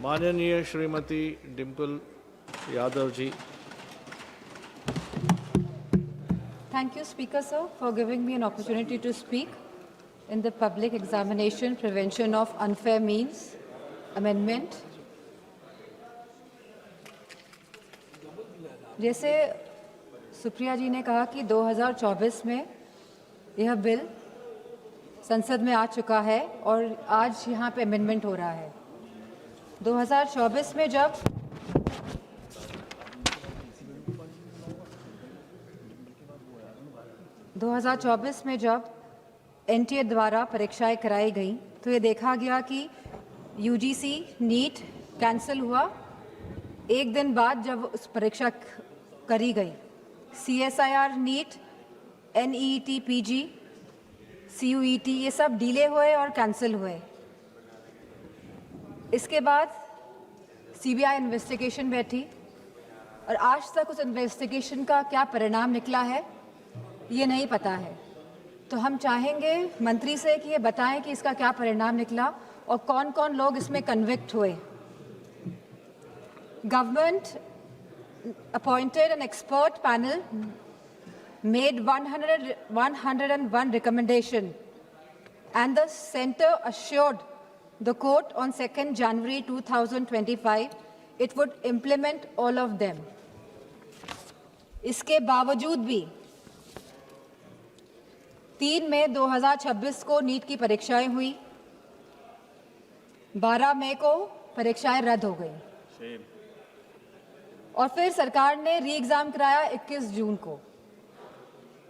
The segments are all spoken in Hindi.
माननीय Shrimati Dimple Yadav ji. Thank you, Speaker, sir, for giving me an opportunity to speak in the Public Examination Prevention of Unfair Means Amendment. जैसे सुप्रिया जी ने कहा कि 2024 में यह बिल संसद में आ चुका है और आज यहाँ पे अमेंडमेंट हो रहा है। 2024 में जब एनटीए द्वारा परीक्षाएं कराई गई तो ये देखा गया कि यूजीसी नीट कैंसिल हुआ एक दिन बाद जब उस परीक्षा करी गई। CSIR NEET, NET PG, CUET ये सब डिले हुए और कैंसिल हुए। इसके बाद सीबीआई इन्वेस्टिगेशन बैठी और आज तक उस इन्वेस्टिगेशन का क्या परिणाम निकला है ये नहीं पता है। तो हम चाहेंगे मंत्री से कि ये बताएं कि इसका क्या परिणाम निकला और कौन कौन लोग इसमें कन्विक्ट हुए। Government appointed an expert panel, made 101 recommendation, and the center assured the court on 2nd January 2025 it would implement all of them. इसके बावजूद भी 3 मई 2026 को नीट की परीक्षाएं हुई, 12 मई को परीक्षाएं रद्द हो गई और फिर सरकार ने री एग्जाम कराया 21 जून को।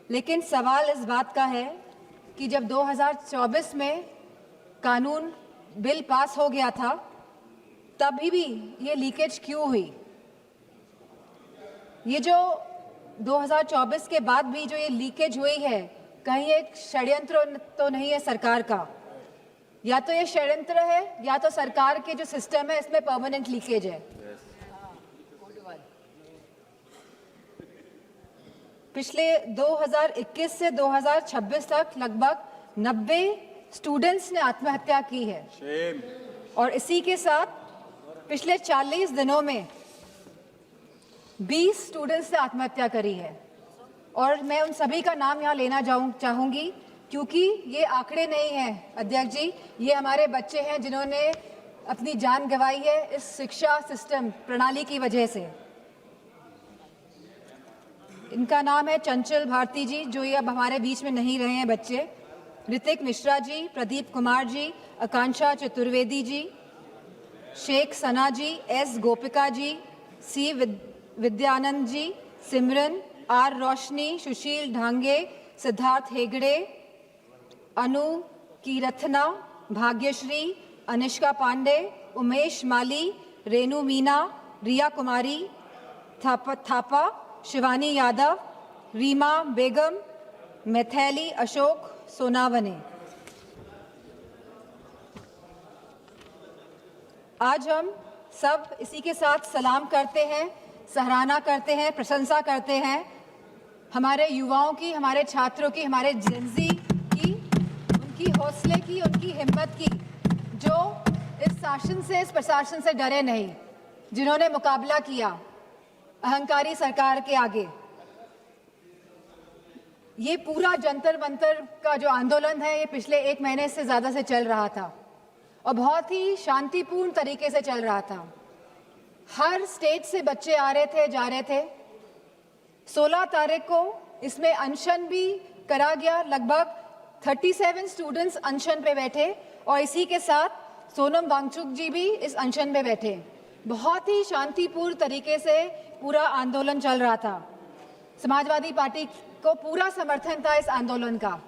लेकिन सवाल इस बात का है कि जब 2024 में कानून बिल पास हो गया था तभी भी ये लीकेज क्यों हुई? ये जो 2024 के बाद भी जो ये लीकेज हुई है, कहीं एक षड्यंत्र तो नहीं है सरकार का? या तो ये षड्यंत्र है या तो सरकार के जो सिस्टम है इसमें परमानेंट लीकेज है। पिछले 2021 से 2026 तक लगभग 90 स्टूडेंट्स ने आत्महत्या की है और इसी के साथ पिछले 40 दिनों में 20 स्टूडेंट्स ने आत्महत्या करी है। और मैं उन सभी का नाम यहाँ लेना चाहूँगी क्योंकि ये आंकड़े नहीं हैं अध्यक्ष जी, ये हमारे बच्चे हैं जिन्होंने अपनी जान गंवाई है इस शिक्षा सिस्टम प्रणाली की वजह से। इनका नाम है चंचल भारती जी, जो ये अब हमारे बीच में नहीं रहे हैं बच्चे, ऋतिक मिश्रा जी, प्रदीप कुमार जी, आकांक्षा चतुर्वेदी जी, शेख सना जी, S Gopika ji, C Vidyanand ji, Simran, are रोशनी, सुशील ढांगे, सिद्धार्थ हेगड़े, अनु कीरथना, भाग्यश्री, अनिष्का पांडे, उमेश माली, रेनू मीना, रिया कुमारी थापा, शिवानी यादव, रीमा बेगम, मैथैली अशोक सोनावने। आज हम सब इसी के साथ सलाम करते हैं, सराहना करते हैं, प्रशंसा करते हैं हमारे युवाओं की, हमारे छात्रों की, हमारे जेनजी की, उनकी हौसले की, उनकी हिम्मत की, जो इस शासन से, इस प्रशासन से डरे नहीं, जिन्होंने मुकाबला किया अहंकारी सरकार के आगे। ये पूरा जंतर मंतर का जो आंदोलन है ये पिछले 1 महीने से ज़्यादा से चल रहा था और बहुत ही शांतिपूर्ण तरीके से चल रहा था। हर स्टेट से बच्चे आ रहे थे, जा रहे थे। 16 तारीख को इसमें अनशन भी करा गया, लगभग 37 स्टूडेंट्स अनशन पे बैठे और इसी के साथ सोनम वांगचुक जी भी इस अनशन पे बैठे। बहुत ही शांतिपूर्ण तरीके से पूरा आंदोलन चल रहा था। समाजवादी पार्टी को पूरा समर्थन था इस आंदोलन का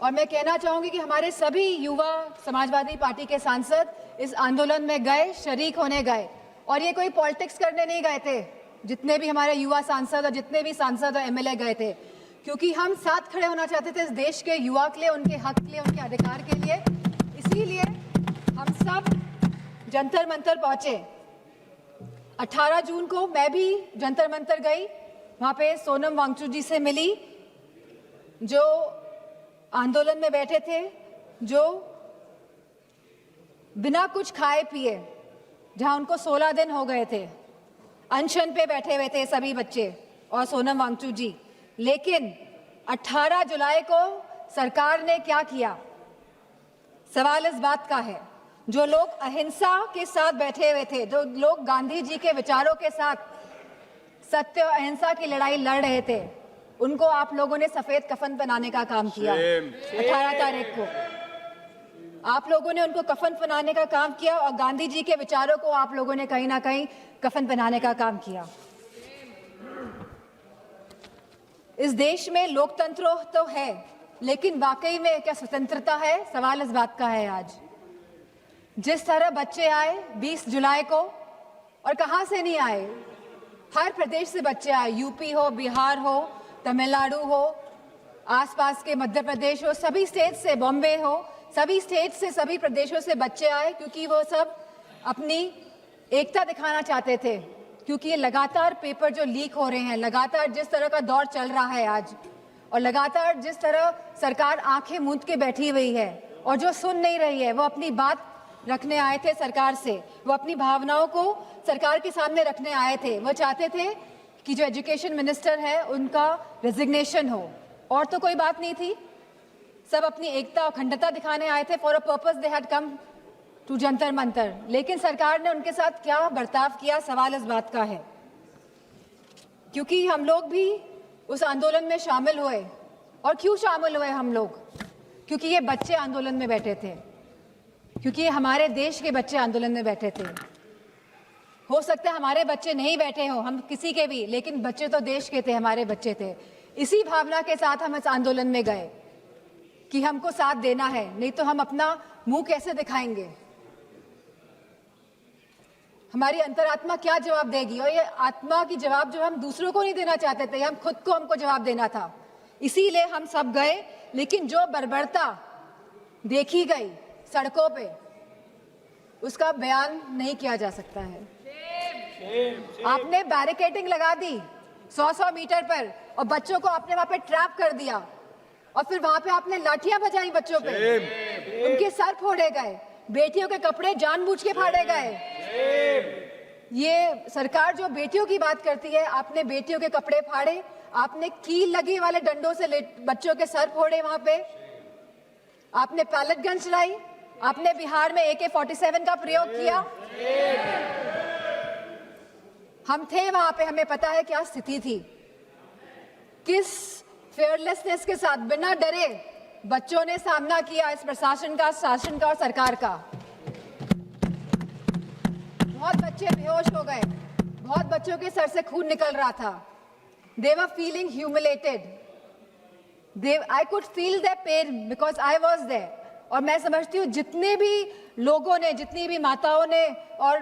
और मैं कहना चाहूँगी कि हमारे सभी युवा समाजवादी पार्टी के सांसद इस आंदोलन में गए, शरीक होने गए और ये कोई पॉलिटिक्स करने नहीं गए थे। जितने भी हमारे युवा सांसद और जितने भी सांसद और एमएलए गए थे, क्योंकि हम साथ खड़े होना चाहते थे इस देश के युवा के लिए, उनके हक के लिए, उनके अधिकार के लिए। इसीलिए हम सब जंतर मंतर पहुंचे। 18 जून को मैं भी जंतर मंतर गई, वहाँ पे सोनम वांगचुक जी से मिली जो आंदोलन में बैठे थे, जो बिना कुछ खाए पिए जहां उनको 16 दिन हो गए थे, अनशन पे बैठे हुए थे सभी बच्चे और सोनम वांगचुक जी। लेकिन 18 जुलाई को सरकार ने क्या किया? सवाल इस बात का है, जो लोग अहिंसा के साथ बैठे हुए थे, जो लोग गांधी जी के विचारों के साथ सत्य और अहिंसा की लड़ाई लड़ रहे थे, उनको आप लोगों ने सफेद कफन पहनाने का काम किया। 18 तारीख को आप लोगों ने उनको कफन पहनाने का काम किया और गांधी जी के विचारों को आप लोगों ने कहीं ना कहीं कफन पहनाने का काम किया। इस देश में लोकतंत्र तो है, लेकिन वाकई में क्या स्वतंत्रता है? सवाल इस बात का है आज। जिस तरह बच्चे आए 20 जुलाई को, और कहां से नहीं आए, हर प्रदेश से बच्चे आए, यूपी हो, बिहार हो, तमिलनाडु हो, आसपास के मध्य प्रदेश हो, सभी स्टेट से, बॉम्बे हो, सभी स्टेट से, सभी प्रदेशों से बच्चे आए, क्योंकि वो सब अपनी एकता दिखाना चाहते थे। क्योंकि ये लगातार पेपर जो लीक हो रहे हैं, लगातार जिस तरह का दौर चल रहा है आज, और लगातार जिस तरह सरकार आंखें मूंद के बैठी हुई है और जो सुन नहीं रही है, वो अपनी बात रखने आए थे सरकार से, वो अपनी भावनाओं को सरकार के सामने रखने आए थे। वो चाहते थे कि जो एजुकेशन मिनिस्टर है उनका रेजिग्नेशन हो, और तो कोई बात नहीं थी। सब अपनी एकता और अखंडता दिखाने आए थे। For a purpose they had come to Jantar Mantar. लेकिन सरकार ने उनके साथ क्या बर्ताव किया, सवाल इस बात का है। क्योंकि हम लोग भी उस आंदोलन में शामिल हुए। और क्यों शामिल हुए हम लोग? क्योंकि ये बच्चे आंदोलन में बैठे थे, क्योंकि ये हमारे देश के बच्चे आंदोलन में बैठे थे। हो सकता है हमारे बच्चे नहीं बैठे हो, हम किसी के भी, लेकिन बच्चे तो देश के थे, हमारे बच्चे थे। इसी भावना के साथ हम इस आंदोलन में गए कि हमको साथ देना है, नहीं तो हम अपना मुंह कैसे दिखाएंगे? हमारी अंतरात्मा क्या जवाब देगी? और ये आत्मा की जवाब जो हम दूसरों को नहीं देना चाहते थे, हम खुद को, हमको जवाब देना था। इसीलिए हम सब गए। लेकिन जो बर्बरता देखी गई सड़कों पे, उसका बयान नहीं किया जा सकता है। आपने बैरिकेडिंग लगा दी 100-100 मीटर पर, और बच्चों को आपने वहां पे ट्रैप कर दिया, और फिर वहां पे आपने लाठियां बजाई बच्चों पे, उनके सर फोड़े गए, बेटियों के कपड़े जानबूझ के फाड़े गए। ये सरकार जो बेटियों की बात करती है, आपने बेटियों के कपड़े फाड़े, आपने कील लगी वाले डंडों से बच्चों के सर फोड़े, वहां पे आपने पैलेट गन चलाई, आपने बिहार में AK-47 का प्रयोग किया। हम थे वहां पे, हमें पता है क्या स्थिति थी। किस फेयरलेसनेस के साथ, बिना डरे बच्चों ने सामना किया इस प्रशासन का, शासन का और सरकार का। बहुत बच्चे बेहोश हो गए, बहुत बच्चों के सर से खून निकल रहा था। They were feeling humiliated. I could feel their pain because I was there. और मैं समझती हूँ जितने भी लोगों ने, जितनी भी माताओं ने, और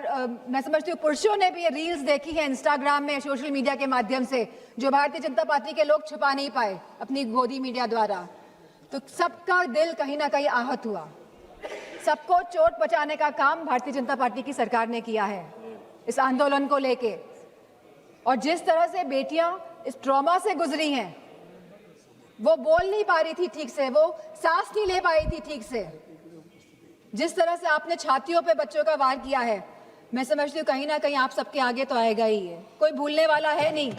मैं समझती हूँ पुरुषों ने भी ये रील्स देखी है इंस्टाग्राम में, सोशल मीडिया के माध्यम से, जो भारतीय जनता पार्टी के लोग छुपा नहीं पाए अपनी गोदी मीडिया द्वारा। तो सबका दिल कहीं ना कहीं आहत हुआ। सबको चोट पहुंचाने का काम भारतीय जनता पार्टी की सरकार ने किया है इस आंदोलन को लेके। और जिस तरह से बेटियां इस ट्रॉमा से गुजरी हैं, वो बोल नहीं पा रही थी ठीक से, वो सांस नहीं ले पाई थी ठीक से। जिस तरह से आपने छातियों पे बच्चों का वार किया है, मैं समझती हूँ कहीं ना कहीं आप सबके आगे तो आएगा ही है, कोई भूलने वाला है नहीं।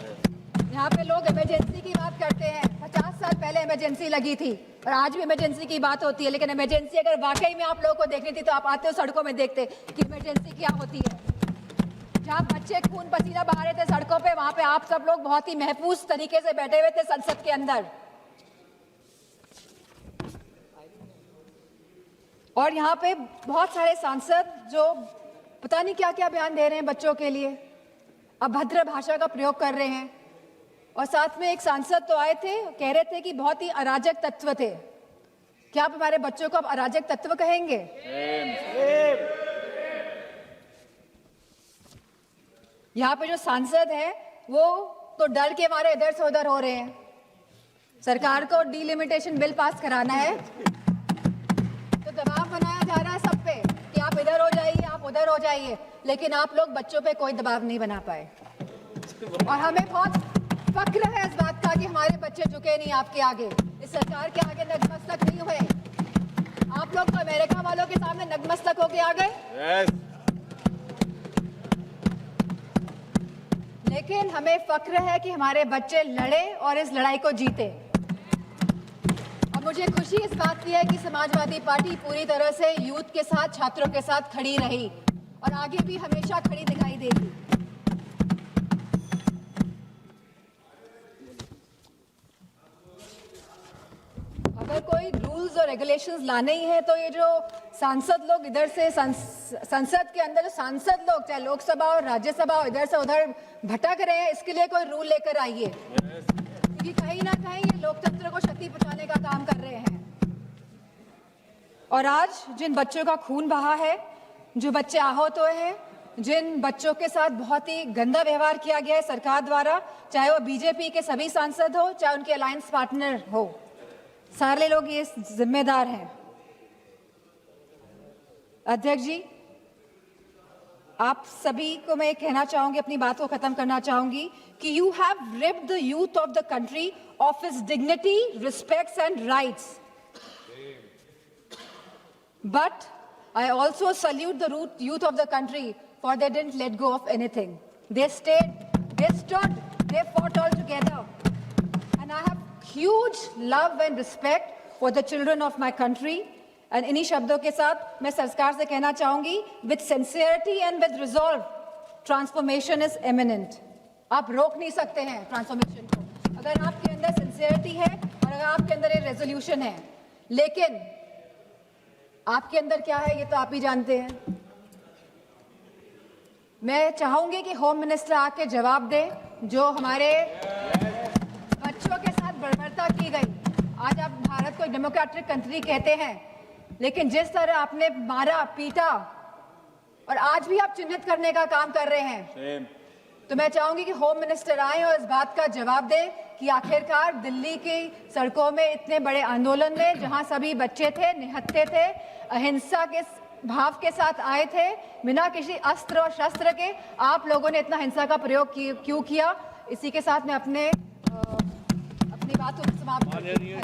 यहाँ पे लोग इमरजेंसी की बात करते हैं, 50 साल पहले इमरजेंसी लगी थी और आज भी इमरजेंसी की बात होती है। लेकिन इमरजेंसी अगर वाकई में आप लोगों को देखनी थी तो आप आते हो सड़कों में, देखते कि इमरजेंसी क्या होती है। जहाँ बच्चे खून पसीना बहा रहे थे सड़कों पे, वहां पे आप सब लोग बहुत ही महफूज तरीके से बैठे हुए थे संसद के अंदर। और यहाँ पे बहुत सारे सांसद जो पता नहीं क्या क्या बयान दे रहे हैं बच्चों के लिए, अभद्र भाषा का प्रयोग कर रहे हैं। और साथ में एक सांसद तो आए थे, कह रहे थे कि बहुत ही अराजक तत्व थे। क्या आप हमारे बच्चों को अब अराजक तत्व कहेंगे? यहाँ पे जो सांसद है वो तो डर के मारे इधर से उधर हो रहे हैं। सरकार को डिलिमिटेशन बिल पास कराना है तो दबाव बनाया जा रहा है सब पे कि आप इधर हो जाइए, आप उधर हो जाइए, लेकिन आप लोग बच्चों पे कोई दबाव नहीं बना पाए। और हमें बहुत फक्र है इस बात का कि हमारे बच्चे झुके नहीं आपके आगे, इस सरकार के आगे नतमस्तक नहीं हुए। आप लोग तो अमेरिका वालों के सामने नतमस्तक होके आ गए। लेकिन हमें फक्र है कि हमारे बच्चे लड़े और इस लड़ाई को जीते। और मुझे खुशी इस बात की है कि समाजवादी पार्टी पूरी तरह से यूथ के साथ, छात्रों के साथ खड़ी रही और आगे भी हमेशा खड़ी दिखाई देगी। अगर कोई रूल्स और रेगुलेशंस लाने ही है तो ये जो सांसद लोग इधर से संसद के अंदर जो सांसद लोग चाहे लोकसभा और राज्यसभा और इधर से उधर भटक रहे हैं, इसके लिए कोई रूल लेकर आइए, क्योंकि कहीं ना कहीं ये लोकतंत्र को क्षति पहुंचाने का काम कर रहे हैं। और आज जिन बच्चों का खून बहा है, जो बच्चे आहत हुए हैं, जिन बच्चों के साथ बहुत ही गंदा व्यवहार किया गया है सरकार द्वारा, चाहे वो बीजेपी के सभी सांसद हो, चाहे उनके अलायंस पार्टनर हो, सारे लोग ये जिम्मेदार हैं। अध्यक्ष जी, आप सभी को मैं कहना चाहूंगी, अपनी बात को खत्म करना चाहूंगी कि you have ripped the youth of the country of his dignity, respects and rights, but I also salute the youth of the country for they didn't let go of anything. They stayed, they stood, they fought all together. And I have huge love and respect for the children of my country. And इन्हीं शब्दों के साथ मैं सरकार से कहना चाहूंगी, with sincerity and with resolve, transformation is imminent. आप रोक नहीं सकते हैं ट्रांसफॉर्मेशन को, अगर आपके अंदर सिंसियरिटी है और अगर आपके अंदर ये रेजोल्यूशन है। लेकिन आपके अंदर क्या है ये तो आप ही जानते हैं। मैं चाहूंगी कि होम मिनिस्टर आके जवाब दे, जो हमारे बच्चों के साथ बर्बरता की गई। आज आप भारत को डेमोक्रेटिक कंट्री कहते हैं, लेकिन जिस तरह आपने मारा, पीटा और आज भी आप चिन्हित करने का काम कर रहे हैं, तो मैं चाहूंगी कि होम मिनिस्टर आए और इस बात का जवाब दे कि आखिरकार दिल्ली की सड़कों में इतने बड़े आंदोलन में, जहां सभी बच्चे थे, निहत्थे थे, अहिंसा के भाव के साथ आए थे, बिना किसी अस्त्र और शस्त्र के, आप लोगों ने इतना हिंसा का प्रयोग क्यों किया? इसी के साथ मैं अपनी बात को समाप्त करती हूं।